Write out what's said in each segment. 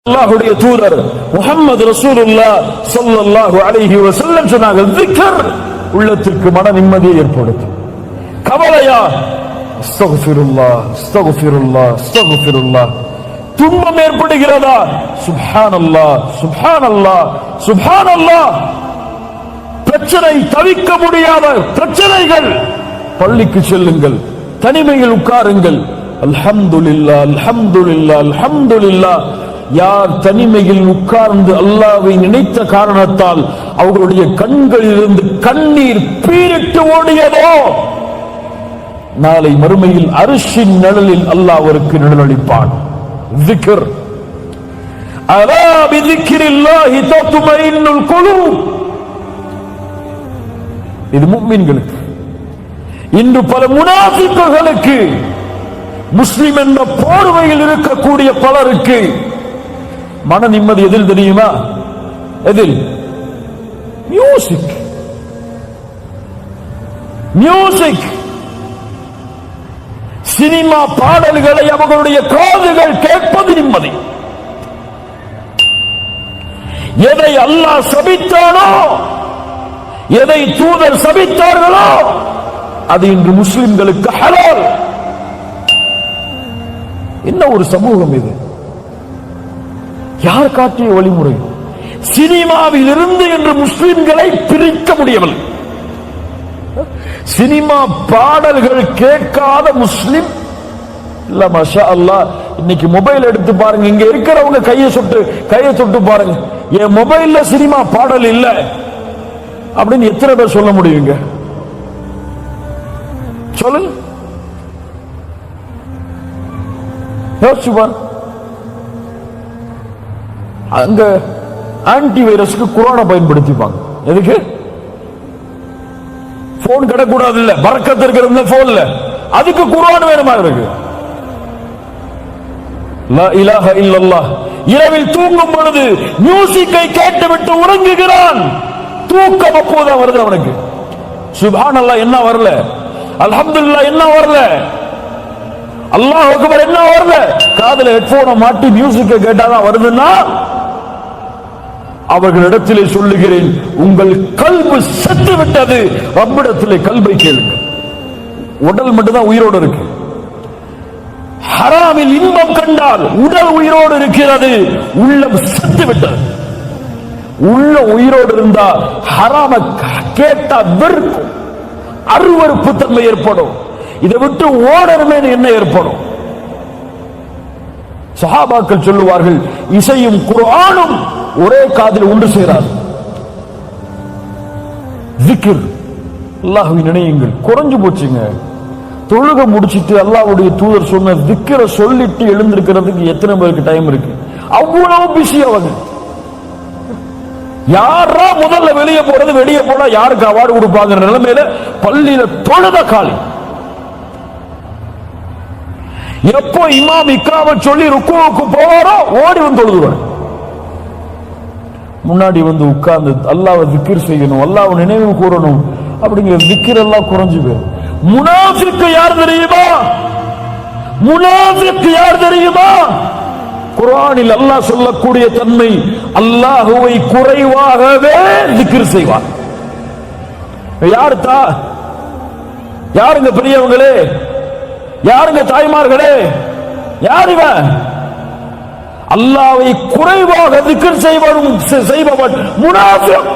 அல்லாஹ்வுடைய தூதர் முஹம்மது ரசூலுல்லாஹ் ஸல்லல்லாஹு அலைஹி வஸல்லம் சொன்னாங்க, zikr உள்ளத்திற்கு மன நிம்மதியை ஏற்படுத்தும். கவலையா அஸ்தக்ஃபிருல்லாஹ் அஸ்தக்ஃபிருல்லாஹ் அஸ்தக்ஃபிருல்லாஹ். துன்பம் ஏற்படுகிறதா சுப்ஹானல்லாஹ் சுப்ஹானல்லாஹ் சுப்ஹானல்லாஹ். பிரச்சனை, தவிக்க முடியாத பிரச்சனைகள், பள்ளிக்கு செல்லுங்கள், தனிமையில் உட்காருங்கள், அல்ஹம்துலில்லாஹ் அல்ஹம்துலில்லாஹ் அல்ஹம்துலில்லாஹ். யார் தனிமையில் உட்கார்ந்து அல்லாஹ்வை நினைத்த காரணத்தால் அவர்களுடைய கண்களிலிருந்து கண்ணீர் பீரிட்டு ஓடியதோ, நாளை மறுமையில் அர்ஷின் நிழலில் அல்லாஹ் அவருக்கு நிழலளிப்பான். zikr அலா பிذிக்ரில்லாஹி தத்மஇன்னுல் குலூப். இது முஃமின்களுக்கு. இன்று பல முனாஃபிக்குகளுக்கு, முஸ்லிம் என்ற போர்வையில் இருக்கக்கூடிய பலருக்கு மன நிம்மதி எதில் தெரியுமா? எதில்? மியூசிக். மியூசிக், சினிமா பாடல்களை அவர்களுடைய காதுகள் கேட்பது நிம்மதி. எதை அல்லாஹ் சபித்தானோ, எதை தூதர் சபித்தார்களோ, அது இன்று முஸ்லிம்களுக்கு ஹலால். என்ன ஒரு சமூகம் இது! யார் காட்டிய வழிமுறை? சினிமாவில் இருந்து என்று முஸ்லிம்களை பிரிக்க முடியவில்லை. சினிமா பாடல்கள் கேட்காத முஸ்லிம் இல்ல. மாஷா அல்லாஹ், இன்னைக்கு மொபைல் எடுத்து பாருங்க, இங்க இருக்கிறவங்க கையை தொட்டு பாருங்க, என் மொபைல்ல சினிமா பாடல் இல்ல அப்படின்னு எத்தனை பேர் சொல்ல முடியுங்க? சொல்லுங்க, யோசிச்சு பாருங்க. அங்க ஆன்டி வைரஸ்க்கு குரானை பயன்படுத்திப்பாங்க. எதுக்கு? போன் கிடக்கூடாது இல்ல, பரக்கத்து இருக்கிற போன்ல, அதுக்கு குரான் வேணுமா இருக்கு? லா இலாஹ இல்லல்லாஹ். இரவில் தூங்கும் பொழுது மியூசிக்கை கேட்டுவிட்டு உறங்குகிறான். தூக்கம் அப்போதான் வருது அவனுக்கு. சுப்ஹானல்லாஹ் என்ன வரல, அல்ஹம்துலில்லாஹ் என்ன வரல, அல்லாஹ் அக்பர் என்ன வரல. காதுல ஹெட்போனை மாட்டி மியூசிக்கை கேட்டாதான் வருதுன்னா, அவர்களிடத்திலே சொல்லுகிறேன், உங்கள் கல்பு செத்து விட்டது. ரப்பிடத்திலே கல்பை கேளுங்க. உடல் மட்டும்தான் உயிரோடு இருக்கு. ஹராமில் இன்பம் கண்டால் உடல் உயிரோடு இருக்கிறது, உள்ளம் செத்து விட்டது. உள்ள உயிரோடு இருந்தா ஹராம கேட்டா வெறுக்கும், அருவருப்பு தன்மை ஏற்படும். இதை விட்டு ஓடருமே என்ன ஏற்படும்? சஹாபாக்கள் சொல்லுவார்கள், இசையும் குர்ஆனும் ஒரே காதில் ஒன்று சேராது. zikr, அல்லாஹ்வை நினையுங்கள். குறைஞ்சு போச்சுங்க. தொழுக முடிச்சிட்டு அல்லாஹ்வுடைய தூதர் சொன்ன zikr சொல்லிட்டு எழுந்திருக்கிறதுக்கு எத்தனை பேருக்கு டைம் இருக்கு? அவ்வளவு பிஸி அவங்க. யாரா முதல்ல வெளியே போறது, வெளியே போனா யாருக்கு அவார்டு கொடுப்பாங்க நிலைமையில பள்ளியில தொழுத காலி. எப்போ இமாம் இக்ராம சொல்லி ருக்குவுக்கு போவாரோ ஓடி வந்து தொழுதுவார். முன்னாடி வந்து உட்கார்ந்து அல்லாஹ்வை zikr செய்யணும், அல்லாஹ்வை நினைவு கூறணும் அப்படிங்கிற zikr எல்லாம் குறைஞ்சு போயிடும். முனாஃபிக் யார் தெரியுமா? முனாஃபிக் யார் தெரியுமா? குர்ஆனில் அல்லாஹ் சொல்லக்கூடிய தன்மை, அல்லாஹ்வை குறைவாகவே zikr செய்வார். யாருதா? யாருங்க பெரியவங்களே, யாருங்க தாய்மார்களே, யார் இவன்? அல்லாஹ்வை குறைவாக zikr செய்பவன் முனாஃபிக்.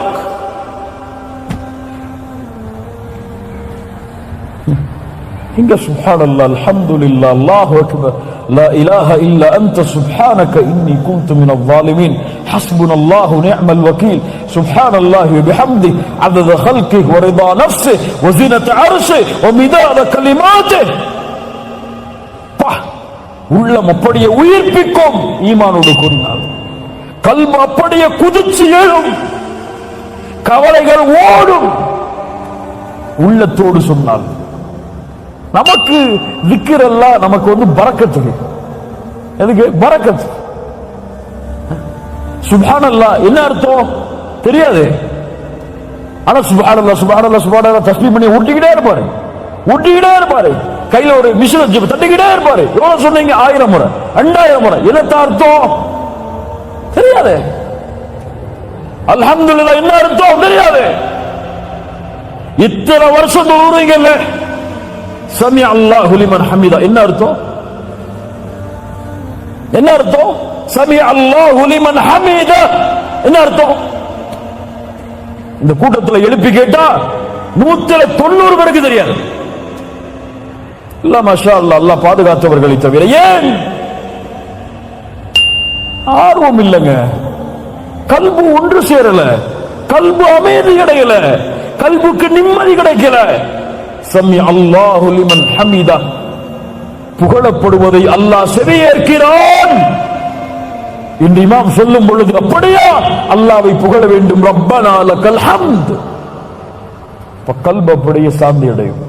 இங்க சுப்ஹானல்லாஹ் அல்ஹம்துலில்லாஹ் அல்லாஹு அக்பர் லா இலாஹ இல்லா அன்த சுப்ஹானக இன்னி குன்து மினல் ஸாலிமீன் ஹஸ்புனல்லாஹு நிஅமல் வகீல் சுப்ஹானல்லாஹி வ பிஹம்திஹி அதத ஹல்கிஹி வ ரிதா நஃப்ஸிஹி வ ஸினத அர்ஷிஹி வ மிதாத கலிமாத்திஹி. உள்ளம் அப்படியே உயிர்ப்பிக்கும் ஈமானோடு கூறினார். கல்பு அப்படியே குதிச்சு எழும், கவலைகள் ஓடும். உள்ளத்தோடு சொன்னால் நமக்கு zikr எல்லாம் நமக்கு வந்து பரக்கத்து. எதுக்கு பரக்கத்து? சுப்ஹானல்லாஹ் என்ன அர்த்தம் தெரியாது. ஆனா சுப்ஹானல்லாஹ் சுப்ஹானல்லாஹ் சுப்ஹானல்லாஹ் தஸ்பீஹ் பண்ணி ஊட்டிக்கிட்டே இருப்பாரு. கையில ஒரு மிஷின் தட்டிக்கிட்டே இருப்பாரு. எவ்வளவு சொன்னீங்க? 1000 முறை 2000 முறை. என்ன அர்த்தம்? தெரியாது. அல்ஹம்துலில்லாஹ் என்ன அர்த்தம் தெரியாது. இத்தனை வருஷம் தொழுறீங்கல்ல, சமி அல்லாஹு லிமன் ஹமிதா என்ன அர்த்தம்? என்ன அர்த்தம்? சமி அல்லாஹு லிமன் ஹமிதா என்ன அர்த்தம்? இந்த கூட்டத்தில் எழுப்பி கேட்டா 190 பேருக்கு தெரியாது. இல்ல மாஷா அல்லாஹ், அல்லாஹ் பாதுகாத்தவர்களை தவிர. ஏன் ஆர்வம் இல்லைங்க, கல்பு ஒன்று சேரல, கல்பு அமைதி கிடைக்கல, கல்புக்கு நிம்மதி கிடைக்கல. சமி அல்லாஹு லிமன் ஹமிதா, புகழப்படுவதை அல்லாஹ் செவியேற்கிறான் என்று இமாம் சொல்லும் பொழுது, அப்படியா அல்லாஹ்வை புகழ வேண்டும், ரப்பனா லக்கல் ஹம்த். கல்பு அப்படியே சாந்தி அடையும்.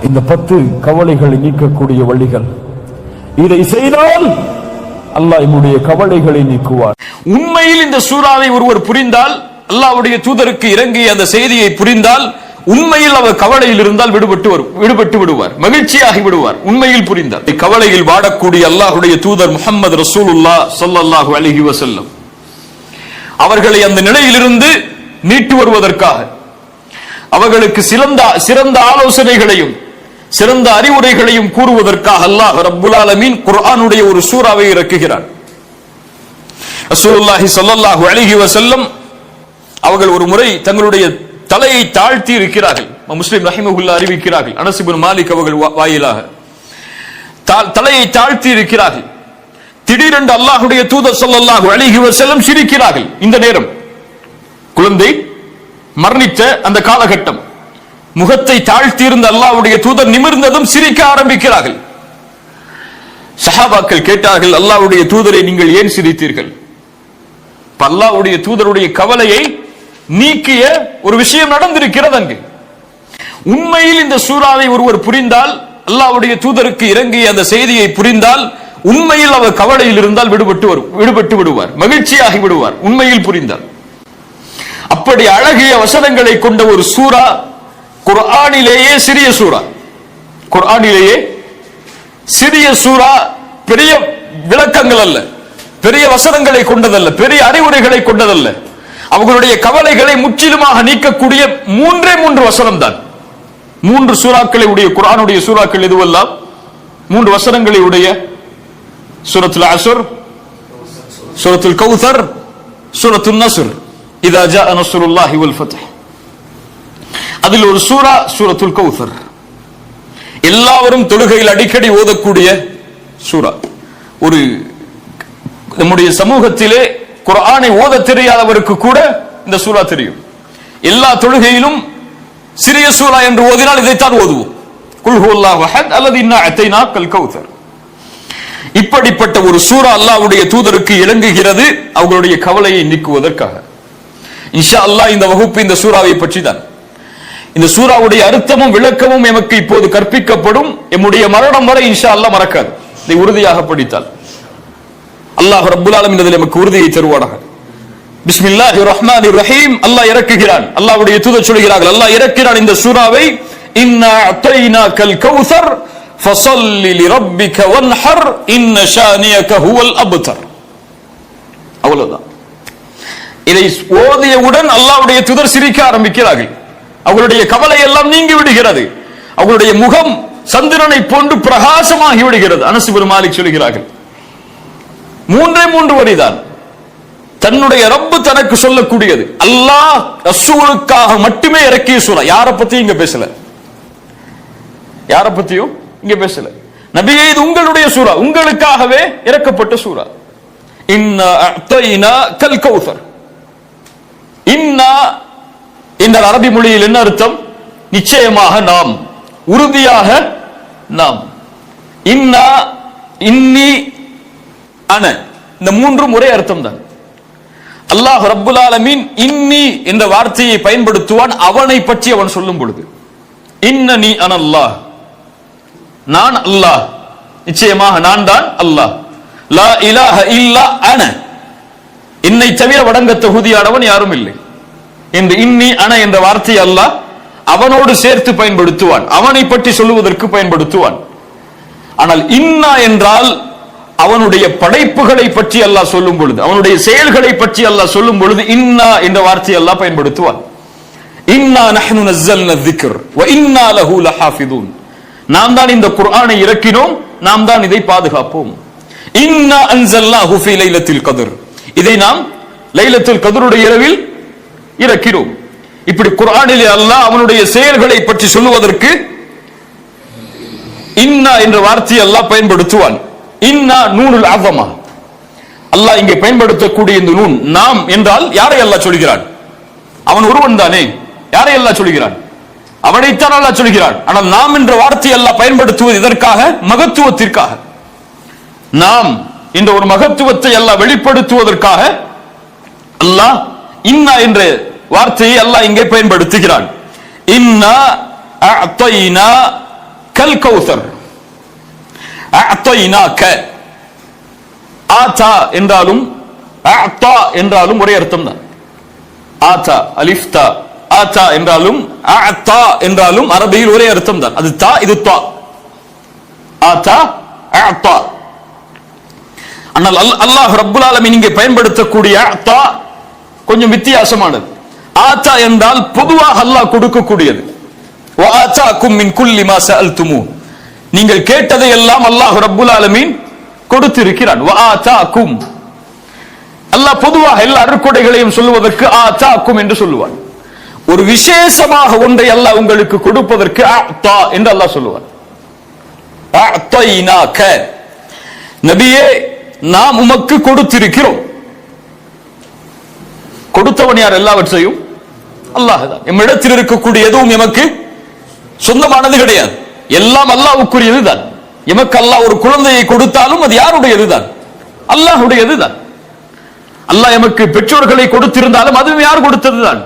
இந்த 10 கவலைகளை நீக்கக்கூடிய வழிகள், இதை செய்தால் அல்லாஹ் நம்முடைய கவலைகளை நீக்குவார். உண்மையில் இந்த சூறாவை ஒருவர் புரிந்தால், அல்லாஹ்வுடைய தூதருக்கு இறங்கிய அந்த செய்தியை புரிந்தால், உண்மையில் அவர் கவலையில் இருந்தால் விடுபட்டு விடுவார், மகிழ்ச்சியாகி விடுவார். உண்மையில் புரிந்தார். கவலையில் வாடக்கூடிய அல்லாஹ்வுடைய தூதர் முஹம்மது ரசூலுல்லாஹ் ஸல்லல்லாஹு அலைஹி வஸல்லம் அவர்களை அந்த நிலையிலிருந்து மீட்டு வருவதற்காக, அவர்களுக்கு சிறந்த ஆலோசனைகளையும் சிறந்த அறிவுரைகளையும் கூறுவதற்காக அல்லாஹ் ரப்புல் ஆலமீன் குர்ஆனுடைய ஒரு சூறாவை இறக்குகிறார். ரசூலுல்லாஹி ஸல்லல்லாஹு அலைஹி வஸல்லம் அவர்கள் ஒரு முறை தங்களுடைய தலையை தாழ்த்தி இருக்கிறார்கள். முஸ்லிம் ரஹிமஹுல்லாஹ் அறிவிக்கிறார்கள், அனஸ் இப்னு மாலிக் அவர்கள் வாயிலாக தலையை தாழ்த்தி இருக்கிறார்கள். திடீரென்று அல்லாஹ்வுடைய தூதர் ஸல்லல்லாஹு அலைஹி வஸல்லம் சிரிக்கிறார்கள். இந்த நேரம் குழந்தை மரணித்த அந்த காலகட்டம், முகத்தை தாழ்த்தி இருந்த அல்லாஹ்வுடைய தூதர் நிமிர்ந்ததும் சிரிக்க ஆரம்பிக்கிறார்கள். சஹாபாக்கள் கேட்டார்கள், அல்லாஹ்வுடைய தூதரை நீங்கள் ஏன் சிரித்தீர்கள்? அல்லாஹ்வுடைய தூதருடைய கவலையை நீக்கிய ஒரு விஷயம் நடந்திருக்கிறது அங்கு. உண்மையில் இந்த சூறாவை ஒருவர் புரிந்தால், அல்லாஹ்வுடைய தூதருக்கு இறங்கிய அந்த செய்தியை புரிந்தால், உண்மையில் அவர் கவலையில் இருந்தால் விடுபட்டு விடுவார், மகிழ்ச்சியாகி விடுவார். உண்மையில் புரிந்தால். அப்படி அழகிய வசனங்களை கொண்ட ஒரு சூரா, குர்ஆனிலேயே சிறிய சூரா, குர்ஆனிலேயே சிறிய சூரா, பெரிய விளக்கங்கள் அல்ல, பெரிய வசனங்களை கொண்டதல்ல, பெரிய அறிவுரைகளை கொண்டதல்ல. அவர்களுடைய கவலைகளை முற்றிலுமாக நீக்கக்கூடிய 3 வசனம் தான். 3 சூறாக்களை உடைய குர்ஆனுடைய சூறாக்கள் எதுவெல்லாம்? 3 வசனங்களை உடைய சூரத்துல் அஸ்ர், சூரத்துல் கௌசர், சூரத்துன் நஸ்ர், இதா ஜாஅ நஸ்ருல்லாஹி வல் ஃபத்ஹ். அதில் ஒரு சூரா சூரத்துல் கௌசர், எல்லாரும் தொழுகையில் அடிக்கடி ஓதக்கூடிய சூரா. ஒரு நம்முடைய சமூகத்திலே குர்ஆனை ஓத தெரியாதவருக்கு கூட இந்த சூரா தெரியும். எல்லா தொழுகையிலும் சிறிய சூரா என்று ஓதினால் இதைத்தான் ஓதுவோம், குல் ஹுவல்லாஹு அஹத் அல்லது இன்னா அத்தைனாக்கல் கௌசர். இப்படிப்பட்ட ஒரு சூரா அல்லாஹ்வுடைய தூதருக்கு இறங்குகிறது, அவர்களுடைய கவலையை நீக்குவதற்காக. இன்ஷா அல்லாஹ் இந்த வகுப்பு இந்த சூறாவை பற்றி தான். இந்த சூறாவுடைய அர்த்தமும் விளக்கமும் எமக்கு இப்போது கற்பிக்கப்படும். எம்முடைய மரணம் வரை இன்ஷா அல்லாஹ் மறக்காது, இதை உறுதியாக படித்தால். அல்லாஹ் ரப்புல் ஆலமீன் இதில் எமக்கு உறுதியை தருவானாக. பிஸ்மில்லாஹிர் ரஹ்மானிர் ரஹீம். அல்லாஹ் இறக்குகிறான், அல்லாஹ்வுடைய தூதர் சொல்கிறார்கள், அல்லாஹ் இறக்கிறான் இந்த சூறாவை, இன்னா அத்தைனாக்கல் கௌசர் ஃபஸல்லி லிரப்பிக வன்ஹர் இன்ன ஷானியக ஹுவல் அப்தர். அவ்வளவுதான். இதை ஓதியவுடன் அல்லாஹ்வுடைய தூதர் சிரிக்க ஆரம்பிக்கிறார்கள். அவர்களுடைய கவலை எல்லாம் நீங்கி விடுகிறது, அவர்களுடைய முகம் சந்திரனை போன்று பிரகாசமாகி விடுகிறது. அனஸ் இப்னு மாலிக் சொல்கிறார்கள், 3 வரிதான் தன்னுடைய ரப்பு தனக்கு சொல்லக்கூடியது. அல்லாஹ் ரசூலுக்காக மட்டுமே இறக்கிய சூரா. யாரை பத்தியும் இங்க பேசல, யாரை பத்தியும் இங்க பேசல. நபியே இது உங்களுடைய சூரா, உங்களுக்காகவே இறக்கப்பட்ட சூரா. இன்னா அத்தைனாக்கல் கௌசர். இன்னா இந்த அரபி மொழியில் என்ன அர்த்தம்? நிச்சயமாக நாம், உறுதியாக நாம். இன்னா, இன்னி, அன, இந்த 3 ஒரே அர்த்தம் தான். அல்லாஹ் ரப்புல் ஆலமீன் இன்னி என்ற வார்த்தையை பயன்படுத்துவான் அவனை பற்றி அவன் சொல்லும் பொழுது. இன்னனி அனல்லாஹ், நான் அல்லாஹ், நிச்சயமாக நான் தான் அல்லாஹ். லா இலாஹ இல்லா அன, என்னை தவிர வணங்க தகுதியானவன் யாரும் இல்லை என்று இன்னி அன என்ற வார்த்தையை அல்லாஹ் அவனோடு சேர்த்து பயன்படுத்துவான், அவனை பற்றி சொல்லுவதற்கு பயன்படுத்துவான். ஆனால் இன்னா என்றால் அவனுடைய படைப்புகளை பற்றி அல்லாஹ் சொல்லும் பொழுது, அவனுடைய செயல்களை பற்றி அல்லாஹ் சொல்லும் பொழுது இன்னா என்ற வார்த்தையை அல்லாஹ் பயன்படுத்துவான். இன்னா நஹ்னு நஸ்ஸல்னா الذிக்ர் வ இன்னா லஹு லஹாஃபிதூன். நாம் தான் இந்த குர்ஆனை இறக்கினோம், நாம் தான் இதை பாதுகாப்போம். இன்னா அன்ஸல்னாஹு ஃபீ லைலத்தில் கத்ர். இதை நாம் லைலத்துல் கத்ருடைய இரவில் இறக்கினோம். இப்படி குர்ஆனிலே அல்லாஹ் அவனுடைய செயல்களை பற்றி சொல்லுவதற்கு இன்னா என்ற வார்த்தையை அல்லாஹ் பயன்படுத்துவான். இன்னா நூனுல் அஸமா. அல்லாஹ் இங்கே பயன்படுத்தக்கூடிய இந்த நூன் நாம் என்றால் யாரை அல்லாஹ் சொல்கிறான்? அவன் ஒருவன் தானே. யாரை அல்லாஹ் சொல்கிறான்? அவனைத்தான் அல்லாஹ் சொல்கிறான். ஆனால் நாம் என்ற வார்த்தையை அல்லாஹ் பயன்படுத்துவது இதற்காக, மகத்துவத்திற்காக. நாம் என்ற ஒரு மகத்துவத்தை அல்லாஹ் வெளிப்படுத்துவதற்காக அல்லாஹ் இன்னா என்ற வார்த்தையை அல்லாஹ் இங்கே பயன்படுத்துகிறான். இன்னா அஅதைனா கல் கௌசர். அஅதைனாக ஆதா என்றாலும் அஅதா என்றாலும் ஒரே அர்த்தம் தான். ஆதா அலிஃப் தா, ஆதா என்றாலும் அஅதா என்றாலும் அரபியில் ஒரே அர்த்தம் தான். அது தா, இது தா. ஆதா அஅதா. ஆனால் அல்லாஹ் ரப்புல் ஆலமீன் இங்கே பயன்படுத்தக்கூடிய அஅதா கொஞ்சம் வித்தியாசமானது. ஆதா என்றால் பொதுவாக அல்லாஹ் கொடுக்கக்கூடியது. வ ஆதாக்கும் மின் குல்லி மா சஅல்துமு. நீங்கள் கேட்டதை எல்லாம் அல்லாஹ் ரப்புல் ஆலமீன் கொடுத்திருக்கிறான். வ ஆதாக்கும். அல்லாஹ் பொதுவாக எல்லா அருட்கொடைகளையும் சொல்லுவதற்கு ஆதாக்கும் என்று சொல்லுவான். ஒரு விசேஷமாக ஒன்றை அல்லாஹ் உங்களுக்கு கொடுப்பதற்கு அஅதா என்று அல்லாஹ் சொல்லுவான். அஅதைனாக. நபியே, நாம் உமக்கு கொடுத்திருக்கிறோம். கொடுத்தவன் யார்? எல்லாவற்றையும் அல்லாஹ் தான். நம்மிடத்தில் இருக்கக்கூடிய எதுவும் எமக்கு சொந்தமானது கிடையாது. எல்லாம் அல்லாஹ்வுக்குரியது தான். எமக்கு அல்லாஹ் ஒரு குழந்தையை கொடுத்தாலும் அது யாருடையது தான்? அல்லாஹ்வுடையது தான். அல்லாஹ் எமக்கு பெற்றோர்களை கொடுத்திருந்தாலும் அதுவும் யார் கொடுத்தது தான்?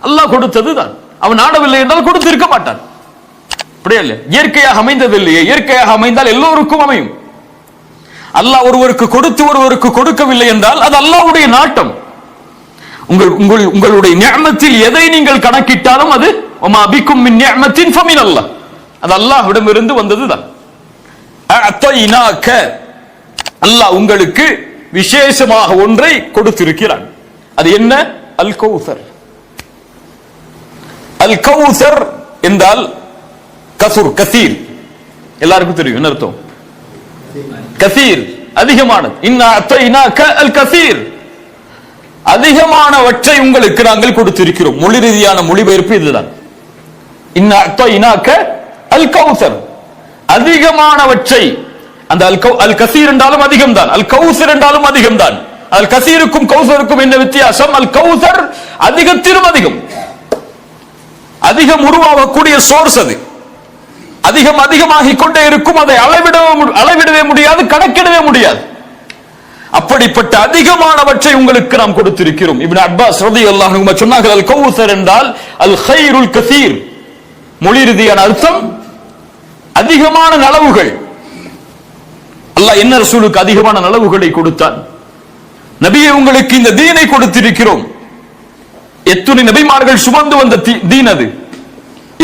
அல்லாஹ் கொடுத்தது தான். அவன் நாடவில்லை என்றால் கொடுத்திருக்க மாட்டான். அப்படியே இல்லை, இயற்கையாக அமைந்தது இல்லையே. இயற்கையாக அமைந்தால் எல்லோருக்கும் அமையும். அல்லாஹ் ஒருவருக்கு கொடுத்து ஒருவருக்கு கொடுக்கவில்லை என்றால் அது அல்லாஹ்வுடைய நாட்டம். உங்களுடைய நிஅமத்தில் எதை நீங்கள் கணக்கிட்டாலும் அது வமா பிக்கும் மின் நிஅமத்தின் ஃபமின் அல்லாஹ். அது அல்லாஹ்விடமிருந்து வந்ததுதான். அஅதைனாக. அல்லாஹ் உங்களுக்கு விசேஷமாக ஒன்றை கொடுத்திருக்கிறான். அது என்ன? அல் கௌசர். அல் கௌசர் என்றால் கசுர், கசீர். எல்லாருக்கும் தெரியும் என்ன அர்த்தம்? கசீர், அதிகமானது. இன்னா அஅதைனாக அல் கசீர். அதிகமானவற்றை உங்களுக்கு நாங்கள் கொடுத்திருக்கிறோம். மொழி ரீதியான மொழிபெயர்ப்பு இதுதான். இன்னா அஅதைனாக அல் கௌசர். அதிகமானவற்றை. அந்த அல் கசீர் என்றாலும் அதிகம் தான், அல் கௌசர் என்றாலும் அதிகம் தான். அல் கசீருக்கும் கௌசருக்கும் என்ன வித்தியாசம்? அல் கௌசர் அதிகத்திலும் அதிகம். அதிகம் உருவாகக்கூடிய சோர்ஸ் அது. அதிகம் அதிகமாகிக் கொண்டே இருக்கும். அதை அளவிடவே முடியாது, கணக்கிடவே முடியாது. அப்படிப்பட்ட அதிகமானவற்றை உங்களுக்கு நாம் கொடுத்திருக்கிறோம். இப்னு அப்பாஸ் ரலியல்லாஹு அன்ஹு சொன்னார்கள், அல் கௌசர் என்றால் அல் கைருல் கசீர். மொழி ரீதியான அர்த்தம் அதிகமான நலவுகள். அல்லாஹ் என்ன ரசூலுக்கு அதிகமான நலவுகளை கொடுத்தான்? நபியே, உங்களுக்கு இந்த தீனை கொடுத்திருக்கிறோம். எத்துணை நபிமார்கள் சுமந்து வந்த தீன் அது.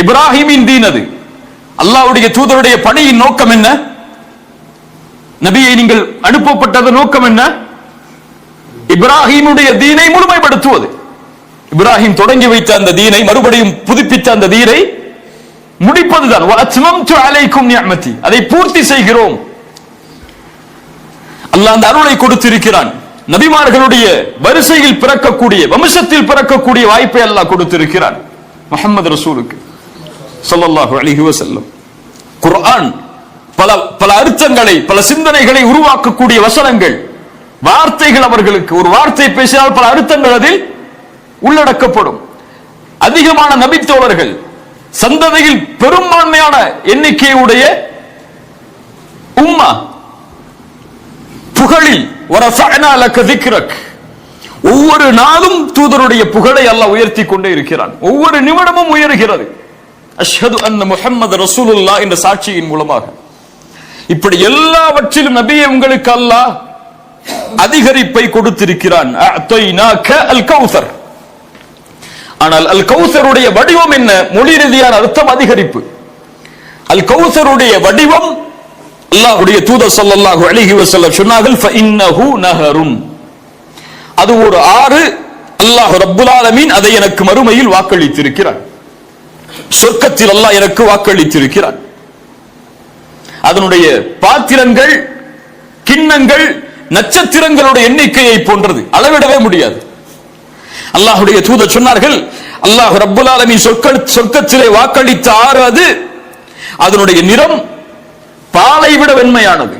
இப்ராஹிமின் தீன் அது. அல்லாஹ்வுடைய தூதருடைய பணியின் நோக்கம் என்ன? நபியை நீங்கள் அனுப்பப்பட்டது நோக்கம் என்ன? இப்ராஹிமுடைய தீனை முழுமைப்படுத்துவது. இப்ராஹிம் தொடங்கி வைத்த அந்த தீனை மறுபடியும் புதுப்பித்த அந்த தீனை முடிப்பதுதான். அதை பூர்த்தி செய்கிறோம். அல்லாஹ் அந்த அருளை கொடுத்திருக்கிறான். நபிமார்களுடைய வரிசையில் பிறக்கக்கூடிய, வம்சத்தில் பிறக்கக்கூடிய வாய்ப்பை அல்லாஹ் கொடுத்திருக்கிறான் முஹம்மது ரசூலுக்கு ஸல்லல்லாஹு அலைஹி வஸல்லம். குர்ஆன் பல பல அர்த்தங்களை, பல சிந்தனைகளை உருவாக்கக்கூடிய வசனங்கள், வார்த்தைகள். அவர்களுக்கு ஒரு வார்த்தை பேசினால் பல அர்த்தங்கள் அதில் உள்ளடக்கப்படும். அதிகமான நபித்தோழர்கள், சந்ததியில் பெரும்பான்மையான எண்ணிக்கையுடைய உம்மா, புகழில் வரஃபஅனா லக திக்ரக். ஒவ்வொரு நாளும் தூதருடைய புகழை அல்லாஹ் உயர்த்தி கொண்டே இருக்கிறான். ஒவ்வொரு நிமிடமும் உயர்கிறது. அஷ்ஹது அன்ன முஹம்மது ரசூலுல்லாஹ் என்ற சாட்சியின் மூலமாக. இப்படி எல்லாவற்றிலும் நபியே உங்களுக்கு அல்லாஹ் அதிகரிப்பை கொடுத்திருக்கிறான். அஅதைனாக அல் கௌசர். ஆனால் அல் கௌசருடைய வடிவம் என்ன? மொழி ரீதியான அர்த்தம் அதிகரிப்பு. அல் கௌசருடைய வடிவம் அல்லாஹ்வுடைய தூதர் ஸல்லல்லாஹு அலைஹி வஸல்லம் சொன்னார்கள் ஃபஇன்னஹு நஹருன், அது ஒரு ஆறு. அல்லாஹ் ரப்புல் ஆலமீன் அதை எனக்கு மறுமையில் வாக்களித்திருக்கிறார், சொர்க்கத்தில் அல்லாஹ் எனக்கு வாக்களித்திருக்கிறார். அதனுடைய பாத்திரங்கள், கிண்ணங்கள் நட்சத்திரங்களுடைய எண்ணிக்கையை போன்றது, அளவிடவே முடியாது. அல்லாஹ்வுடைய தூதர் சொன்னார்கள், அல்லாஹ் ரப்புல் ஆலமீன் சொர்க்கத்திலே வாக்களித்த ஆறு அது. அதனுடைய நிறம் பாலை விட வெண்மையானது,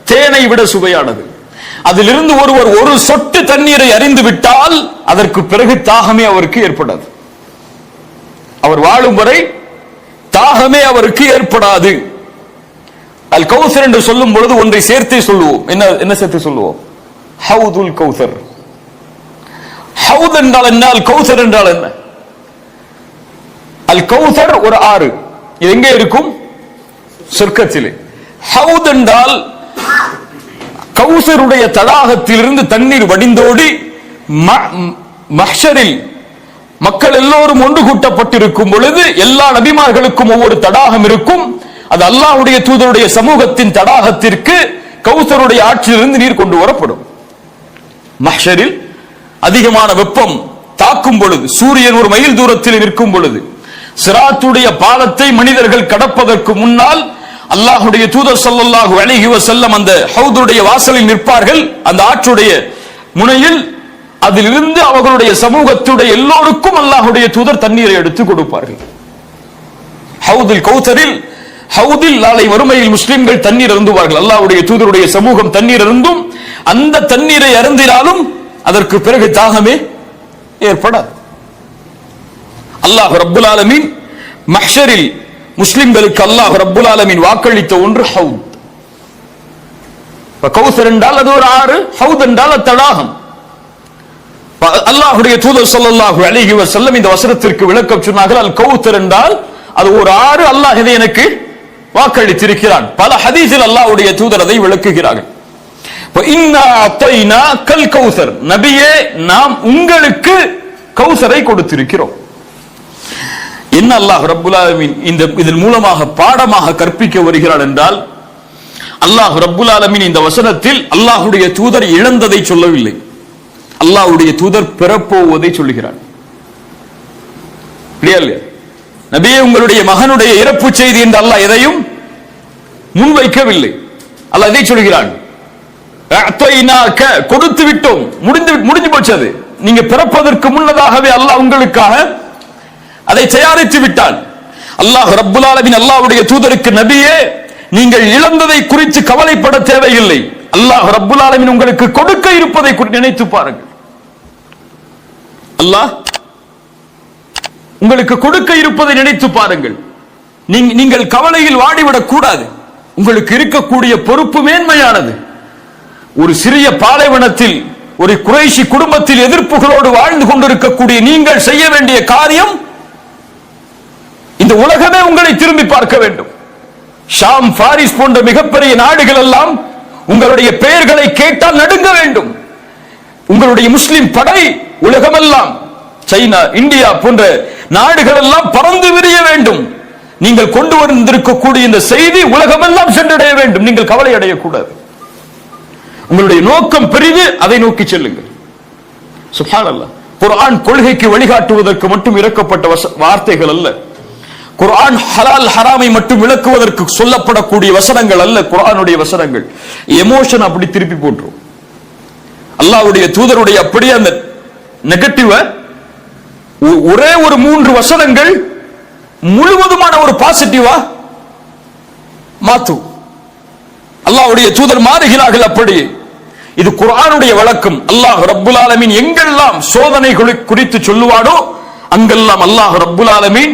தேனை விட சுவையானது. அதிலிருந்து ஒருவர் ஒரு சொட்டு தண்ணீரை அறிந்து விட்டால் அதற்கு பிறகு தாகமே அவருக்கு ஏற்படாது. அவர் வாழும் வரை தாகமே அவருக்கு ஏற்படாது. அல் கௌசர் என்று சொல்லும் பொழுது ஒன்றை சேர்த்தே சொல்லுவோம். என்ன சேர்த்து சொல்லுவோம்? ஹவுதுல் கௌசர். ஹவுத் என்றால் என்ன, அல் கௌசர் என்றால் என்ன? அல் கௌசர் ஒரு ஆறு, இது எங்கே இருக்கும்? சொர்க்கத்திலே. ஹவுத் என்றால் கௌசருடைய தடாகத்திலிருந்து தண்ணீர் வடிந்தோடி மஹ்ஷரில் மக்கள் எல்லோரும் ஒன்று கூட்டப்பட்டிருக்கும் பொழுது எல்லா நபிமார்களுக்கும் ஒவ்வொரு தடாகம் இருக்கும். அது அல்லாஹ்வுடைய தூதருடைய சமூகத்தின் தடாகத்திற்கு கௌசருடைய ஆற்றிலிருந்து நீர் கொண்டு வரப்படும். மஹ்ஷரில் அதிகமான வெப்பம் தாக்கும் பொழுது, சூரியன் ஒரு மைல் தூரத்தில் நிற்கும் பொழுது, சிராத்துடைய பாலத்தை மனிதர்கள் கடப்பதற்கு முன்னால் அல்லாஹ்வுடைய தூதர் ஸல்லல்லாஹு அலைஹி வஸல்லம் அந்த ஹவுதுடைய வாசலில் நிற்பார்கள். அந்த ஆற்றுடைய முனையில் அதிலிருந்து அவர்களுடைய சமூகத்துடைய எல்லோருக்கும் அல்லாஹ்வுடைய தூதர் தண்ணீரை எடுத்து கொடுப்பார்கள். ஹவுதுல் கௌசரில், ஹவுதில் நாளை வறுமையில் முஸ்லிம்கள் தண்ணீர் அருந்துவார்கள். அல்லாஹ்வுடைய தூதருடைய சமூகம் தண்ணீர் அருந்தும். அந்த தண்ணீரை அருந்தினாலும் அதற்கு பிறகு தாகமே ஏற்படாது. அல்லாஹ் ரப்புல் ஆலமீன் மஹ்ஷரில் முஸ்லிம்களுக்கு அல்லாஹ் ரப்புல் ஆலமீன் வாக்களித்த ஒன்று ஹவுத். கௌசர் என்றால் அது ஒரு ஆறு, ஹவுத் என்றால் தடாகம். அல்லாஹ்வுடைய தூதர் ஸல்லல்லாஹு அலைஹி வஸல்லம் இந்த வசனத்திற்கு விளக்கம் சொன்னார்கள். அல் கௌசர் என்றால் அது ஒரு ஆறு, அல்லாஹ் இதை எனக்கு வாக்களித்திருக்கிறான். பல ஹதீஸில் அல்லாஹ்வுடைய தூதர் அதை விளக்குகிறார்கள். இன்னா அத்தைனா கல் கௌசர், நபியே நாம் உங்களுக்கு கௌசரை கொடுத்திருக்கிறோம். என்ன அல்லாஹ் ரப்புல் ஆலமீன் இதன் மூலமாக பாடமாக கற்பிக்க வருகிறார் என்றால், அல்லாஹ் ரப்புல் ஆலமீன் இந்த வசனத்தில் அல்லாஹ்வுடைய தூதர் இழந்ததை சொல்லவில்லை, அல்லாஹ்வுடைய தூதர் பெறப்போவதை சொல்லுகிறார். நபியே உங்களுடைய மகனுடைய இறப்பு செய்தி என்று அல்லாஹ் எதையும் முன்வைக்கவில்லை. அல்லாஹ் இதை சொல்கிறான், கொடுத்து விட்டோம், முடிஞ்சு போச்சது. நீங்க பிறப்பதற்கு முன்னதாகவே அல்லாஹ் உங்களுக்காக அதை தயாரித்து விட்டான். அல்லாஹ் ரப்புல் ஆலமீன் அல்லாஹ்வுடைய தூதருக்கு, நபியே நீங்கள் இழந்ததை குறித்து கவலைப்பட தேவையில்லை, அல்லாஹ் ரப்புல் ஆலமீன் உங்களுக்கு கொடுக்க இருப்பதை நினைத்து பாருங்கள். அல்லாஹ் உங்களுக்கு கொடுக்க இருப்பதை நினைத்து பாருங்கள். நீங்கள் கவலையில் வாடிவிடக் கூடாது. உங்களுக்கு இருக்கக்கூடிய பொறுப்பு மேன்மையானது. ஒரு சிறிய பாலைவனத்தில் ஒரு குறைஷி குடும்பத்தில் எதிர்ப்புகளோடு வாழ்ந்து கொண்டிருக்கக்கூடிய நீங்கள் செய்ய வேண்டிய காரியம், இந்த உலகமே உங்களை திரும்பி பார்க்க வேண்டும். ஷாம், பாரிஸ் போன்ற மிகப்பெரிய நாடுகள் எல்லாம் உங்களுடைய பெயர்களை கேட்டால் நடுங்க வேண்டும். உங்களுடைய முஸ்லிம் படை உலகமெல்லாம், சைனா, இந்தியா போன்ற நாடுகள் எல்லாம் பறந்து விரிய வேண்டும். நீங்கள் கொண்டு வந்திருக்கக்கூடிய இந்த செய்தி உலகமெல்லாம் சென்றடைய வேண்டும். நீங்கள் கவலை அடையக்கூடாது. உங்களுடைய நோக்கம் பெரிது, அதை நோக்கி செல்லுங்கள். சுப்ஹானல்லாஹ். குர்ஆன் கொள்கைக்கு வழிகாட்டுவதற்கு மட்டும் இறக்கப்பட்ட வார்த்தைகள் அல்ல. குர்ஆன் ஹலால் ஹராமை மட்டும் விளக்குவதற்கு சொல்லப்படக்கூடிய வசனங்கள் அல்ல. குர்ஆனுடைய வசனங்கள் எமோஷன் அப்படி திருப்பி போட்டுரும். அல்லாஹ்வுடைய தூதருடைய அப்படியே அந்த நெகட்டிவ ஒரே ஒரு 3 வசனங்கள் முழுவதுமான ஒரு பாசிட்டிவா மாற்றும். அல்லாஹ்வுடைய தூதர் மாறுகிறார்கள். அப்படி இது குர்ஆனுடைய வழக்கம். அல்லாஹ் ரப்புல் ஆலமீன் எங்கெல்லாம் சோதனைகளை குறித்து சொல்லுவானோ அங்கெல்லாம் அல்லாஹ் ரப்புல் ஆலமீன்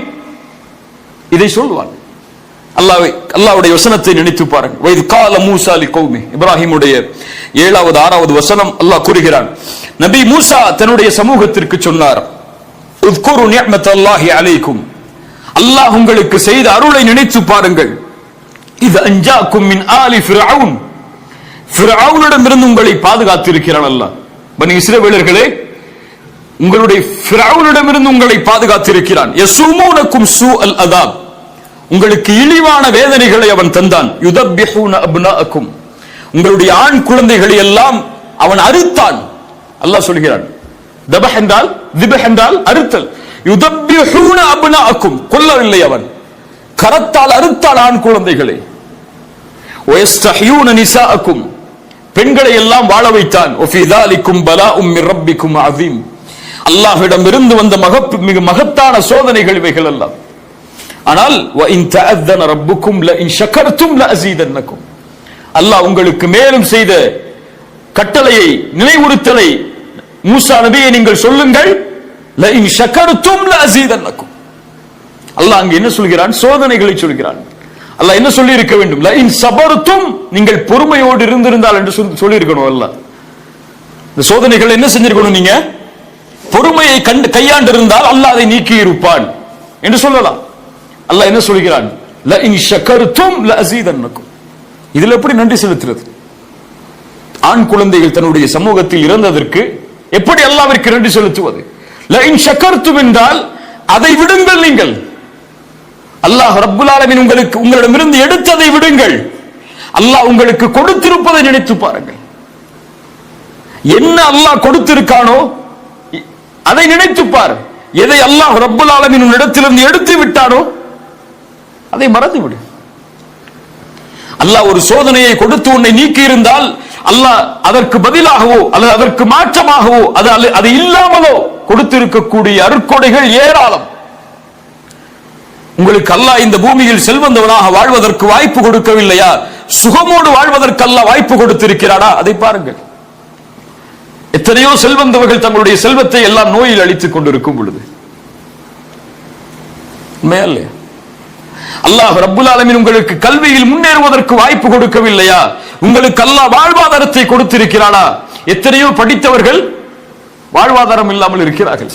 இதை சொல்வான். அல்லாஹ்வுடைய வசனத்தை நினைத்து பாருங்கள். வைத் கால மூஸா லிகௌமி, இப்ராஹிமுடைய 7வது 6வது வசனம் அல்லாஹ் கூறுகிறான், நபி மூசா தன்னுடைய சமூகத்திற்கு சொன்னார், உத்குரு நிஅமத்தல்லாஹி அலைக்கும், அல்லாஹ் உங்களுக்கு செய்த அருளை நினைத்து பாருங்கள். இது அன்ஜாக்கும் மின் ஆலி ஃபிர்அவுன், ஃபிர்அவுனிடமிருந்து உங்களை பாதுகாத்திருக்கிறான் அல்லாஹ். பனி இஸ்ரவேலர்களே, உங்களுடைய ஃபிர்அவுனிடமிருந்து உங்களை பாதுகாத்திருக்கிறான். யஸூமுனக்கும் சூஅல் அதாப், உங்களுக்கு இழிவான வேதனைகளை அவன் தந்தான். யுதப்பிஹூன அப்னாஅக்கும், உங்களுடைய ஆண் குழந்தைகளை எல்லாம் அவன் அறுத்தான். அல்லாஹ் சொல்கிறான். தபஹ் என்றால் திபஹ் என்றால் அறுத்தல். யுதப்பிஹூன அப்னாஅக்கும், கொல்லவில்லை, அவன் கரத்தால் அறுத்தால் ஆண் குழந்தைகளை. வயஸ்தஹ்யூன நிசாஅக்கும், பெண்களை எல்லாம் வாழ வைத்தான். வஃபீ ذَلِكُمْ بَلَاءٌ مِّن رَّبِّكُمْ عَظِيمٌ, அல்லாஹ்விடம் இருந்து வந்த மிக மகத்தான சோதனைகள் இவைகள் எல்லாம். ஆனால் وَإِن تَأَذَّنَ رَبُّكُمْ لَئِن شَكَرْتُمْ لَأَزِيدَنَّكُمْ, அல்லாஹ் உங்களுக்கு மேலும் செய்த கட்டளையை, நினைவுறுத்தலை, மூசா நபியை நீங்கள் சொல்லுங்கள், لَئِن شَكَرْتُمْ لَأَزِيدَنَّكُمْ. அல்லாஹ் அங்கே என்ன சொல்கிறான்? சோதனைகளை சொல்கிறான். அல்லாஹ் என்ன சொல்லி இருக்க வேண்டும்? லஇன் சபர்தும், நீங்கள் பொறுமையோடு இருந்திருந்தால் என்று சொல்லி இருக்கணும். அல்லாஹ் இந்த சோதனைகள் என்ன செஞ்சிருக்கணும்? நீங்க பொறுமையை கையாண்டு இருந்தால் அல்லாஹ் அதை நீக்கி இருப்பான் என்று சொல்லலாம். அல்லாஹ் என்ன சொல்கிறான்? லஇன் ஷகர்தும் லஅஸீதன்னக்கும். இதில் எப்படி நன்றி செலுத்துறது? ஆண் குழந்தைகள் தன்னுடைய சமூகத்தில் இறந்ததற்கு எப்படி அல்லாஹ்விற்கு நன்றி செலுத்துவது? லஇன் ஷகர்தும் என்றால் அதை விடுங்கள். நீங்கள் அல்லாஹ் ரப்புல் ஆலமீன் உங்களுக்கு உங்களிடமிருந்து எடுத்ததை விடுங்கள். அல்லாஹ் உங்களுக்கு கொடுத்திருப்பதை நினைத்து பாருங்கள். என்ன அல்லாஹ் கொடுத்திருக்கானோ அதை நினைத்து பார். எதை அல்லாஹ் ரப்புல் ஆலமீன் உன்னிடத்திலிருந்து எடுத்து விட்டானோ அதை மறந்து விடு. அல்லாஹ் ஒரு சோதனையை கொடுத்து உன்னை நீக்கி இருந்தால் அல்லாஹ் அதற்கு பதிலாகவோ அல்லது அதற்கு மாற்றமாகவோ அது இல்லாமலோ கொடுத்திருக்கக்கூடிய அருட்கொடைகள் ஏராளம். உங்களுக்கு அல்லாஹ் இந்த பூமியில் செல்வந்தவனாக வாழ்வதற்கு வாய்ப்பு கொடுக்கவில்லையா? சுகமோடு வாழ்வதற்கு அல்லாஹ் வாய்ப்பு கொடுத்திருக்கிறானா? அதை பாருங்கள். எத்தனையோ செல்வந்தவர்கள் தங்களுடைய செல்வத்தை எல்லாம் நோயில் அழித்துக் கொண்டிருக்கும் பொழுது மேலே அல்லாஹ் ரப்புல் ஆலமீன் உங்களுக்கு கல்வியில் முன்னேறுவதற்கு வாய்ப்பு கொடுக்கவில்லையா? உங்களுக்கு அல்லாஹ் வாழ்வாதாரத்தை கொடுத்திருக்கிறானா? எத்தனையோ படித்தவர்கள் வாழ்வாதாரம் இல்லாமல் இருக்கிறார்கள்.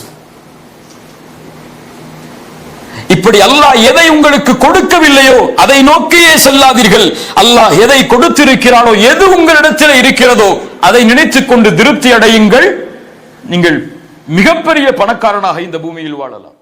இப்படி அல்லாஹ் எதை உங்களுக்கு கொடுக்கவில்லையோ அதை நோக்கியே செல்லாதீர்கள். அல்லாஹ் எதை கொடுத்திருக்கிறானோ, எது உங்களிடத்தில் இருக்கிறதோ அதை நினைத்துக் கொண்டு திருப்தி அடையுங்கள். நீங்கள் மிகப்பெரிய பணக்காரனாக இந்த பூமியில் வாழலாம்.